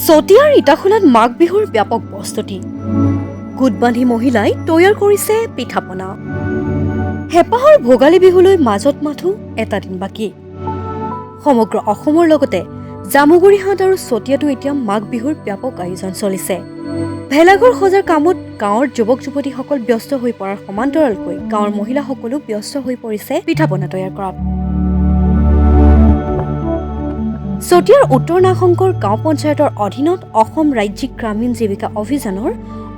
চতিয়াৰ ইটাখোলাত মাঘ বিহুৰ ব্যাপক প্ৰস্তুতি। গোটবান্ধি মহিলাই তৈয়াৰ কৰিছে পিঠাপনা। হেঁপাহৰ ভোগালী বিহুলৈ মাজত মাথো এটা দিন বাকী। সমগ্ৰ অসমৰ লগতে জামুগুৰিহাট আৰু চতিয়াতো এতিয়া মাঘ বিহুৰ ব্যাপক আয়োজন চলিছে। ভেলাঘৰ সজাৰ কামত গাঁৱৰ যুৱক যুৱতীসকল ব্যস্ত হৈ পৰাৰ সমান্তৰালকৈ গাঁৱৰ মহিলাসকলো ব্যস্ত হৈ পৰিছে পিঠাপনা তৈয়াৰ কৰাত। চতিয়াৰ উত্তৰ নাগশংকৰ গাঁও পঞ্চায়তৰ অধীনত অসম ৰাজ্যিক গ্ৰামীণ জীৱিকা অভিযানৰ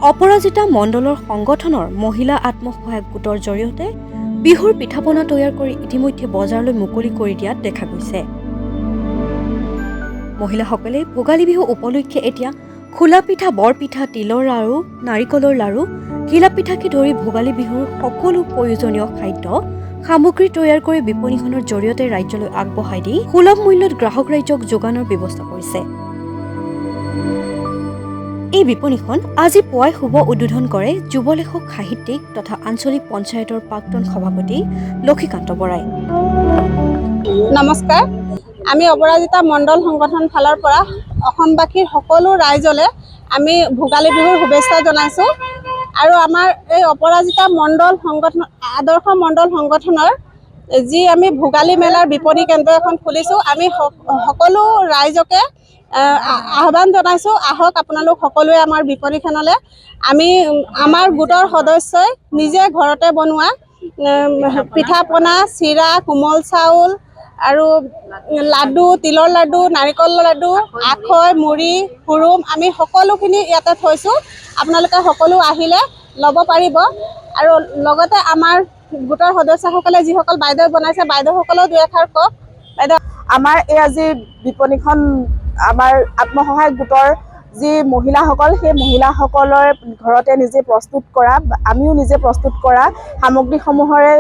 অপৰাজিতা মণ্ডলৰ সংগঠনৰ মহিলা আত্মসহায়ক গোটৰ জৰিয়তে বিহুৰ পিঠাপনা তৈয়াৰ কৰি ইতিমধ্যে বজাৰলৈ মুকলি কৰি দিয়াত দেখা গৈছে। মহিলাসকলে ভোগালী বিহু উপলক্ষে এতিয়া খোলা পিঠা, বৰপিঠা, তিলৰ লাড়ু, নাৰিকলৰ লাড়ু, ঘিলা পিঠাকে ধৰি ভোগালী বিহুৰ সকলো প্ৰয়োজনীয় খাদ্য সামগ্ৰী তৈয়াৰ কৰি বিপণীখনৰ জৰিয়তে ৰাজ্যলৈ আগবঢ়াই দি সুলভ মূল্যত গ্ৰাহক ৰাইজক যোগানৰ ব্যৱস্থা কৰিছে। এই বিপণীখন আজি পুৱাই শুভ উদ্বোধন কৰে যুৱ লেখক, সাহিত্যিক তথা আঞ্চলিক পঞ্চায়তৰ প্ৰাক্তন সভাপতি লক্ষীকান্ত বৰাই। নমস্কাৰ, আমি অপৰাজিতা মণ্ডল সংগঠন ফালৰ পৰা অসমবাসীৰ সকলো ৰাইজলৈ আমি ভোগালী বিহুৰ শুভেচ্ছা জনাইছোঁ। আৰু আমাৰ এই অপৰাজিতা মণ্ডল সংগঠন আদৰ্শ মণ্ডল সংগঠনৰ যি আমি ভোগালী মেলাৰ বিপণী কেন্দ্ৰ এখন খুলিছোঁ, আমি সকলো ৰাইজকে আহ্বান জনাইছোঁ, আহক আপোনালোক সকলোৱে আমাৰ বিপণীখনলৈ। আমি আমাৰ গোটৰ সদস্যই নিজে ঘৰতে বনোৱা পিঠা পনা, চিৰা, কোমল চাউল আৰু লাডু, তিলৰ লাডু, নাৰিকলৰ লাডু, আখৈ, মুড়ি, হুৰুম আমি সকলোখিনি ইয়াতে থৈছোঁ। আপোনালোকে সকলো আহিলে ল'ব পাৰিব। আৰু লগতে আমাৰ গোটৰ সদস্যসকলে যিসকল বাইদেউ বনাইছে, বাইদেউসকলেও দুই এষাৰ কওক। বাইদেউ, আমাৰ এই আজি বিপণীখন আমাৰ আত্মসহায়ক গোটৰ যি মহিলাসকল, সেই মহিলাসকলৰ ঘৰতে নিজে প্ৰস্তুত কৰা, আমিও নিজে প্ৰস্তুত কৰা সামগ্ৰীসমূহৰে,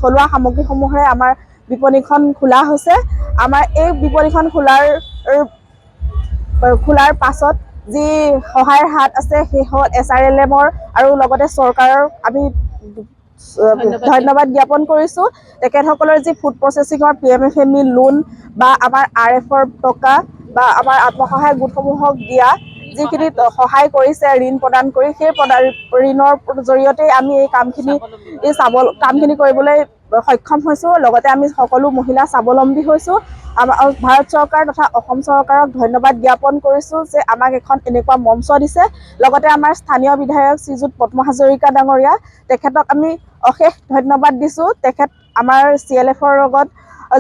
থলুৱা সামগ্ৰীসমূহৰে আমাৰ বিপণীখন খোলা হৈছে। আমাৰ এই বিপণীখন খোলাৰ পাছত যি সহায়ৰ হাত আছে, সেই SRLM আৰু লগতে চৰকাৰৰ আমি ধন্যবাদ জ্ঞাপন কৰিছোঁ। তেখেতসকলৰ যি ফুড প্ৰচেছিঙৰ PMFME লোন বা আমাৰ RFৰ টকা বা আমাৰ আত্মসহায়ক গোটসমূহক দিয়া যিখিনি সহায় কৰিছে ঋণ প্ৰদান কৰি, সেই ঋণৰ জৰিয়তে আমি এই কামখিনি কৰিবলৈ সক্ষম হৈছোঁ। লগতে আমি সকলো মহিলা স্বাৱলম্বী হৈছোঁ। ভাৰত চৰকাৰ তথা অসম চৰকাৰক ধন্যবাদ জ্ঞাপন কৰিছোঁ যে আমাক এখন এনেকুৱা মঞ্চ দিছে। লগতে আমাৰ স্থানীয় বিধায়ক শ্ৰীযুত পদ্ম হাজৰিকা ডাঙৰীয়া, তেখেতক আমি অশেষ ধন্যবাদ দিছোঁ। তেখেত আমাৰ CLFৰ লগত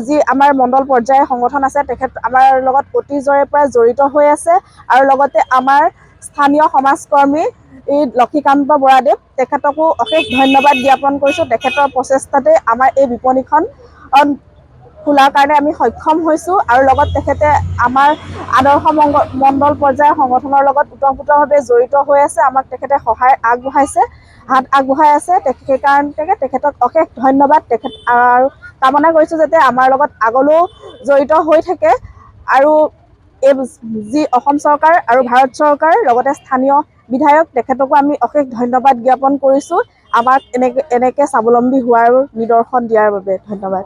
যি আমাৰ মণ্ডল পৰ্যায়ৰ সংগঠন আছে, তেখেত আমাৰ লগত অতীজৰে পৰা জড়িত হৈ আছে। আৰু লগতে আমাৰ স্থানীয় সমাজকৰ্মী লক্ষীকান্ত বৰাদেৱ, তেখেতকো অশেষ ধন্যবাদ জ্ঞাপন কৰিছোঁ। তেখেতৰ প্ৰচেষ্টাতে আমাৰ এই বিপণীখন খোলাৰ কাৰণে আমি সক্ষম হৈছোঁ। আৰু লগত তেখেতে আমাৰ আদৰ্শ মণ্ডল পৰ্যায়ৰ সংগঠনৰ লগত ওতঃপ্ৰোতভাৱে জড়িত হৈ আছে। আমাক তেখেতে সহায় হাত আগবঢ়াই আছে। সেইকাৰণে তেখেতক অশেষ ধন্যবাদ। তেখেত আৰু কামনা কৰিছোঁ যাতে আমাৰ লগত আগলৈও জড়িত হৈ থাকে। আৰু এই যি অসম চৰকাৰ আৰু ভাৰত চৰকাৰ লগতে স্থানীয় বিধায়ক, তেখেতকো আমি অশেষ ধন্যবাদ জ্ঞাপন কৰিছোঁ আমাক এনেকৈ স্বাৱলম্বী হোৱাৰ নিদৰ্শন দিয়াৰ বাবে। ধন্যবাদ।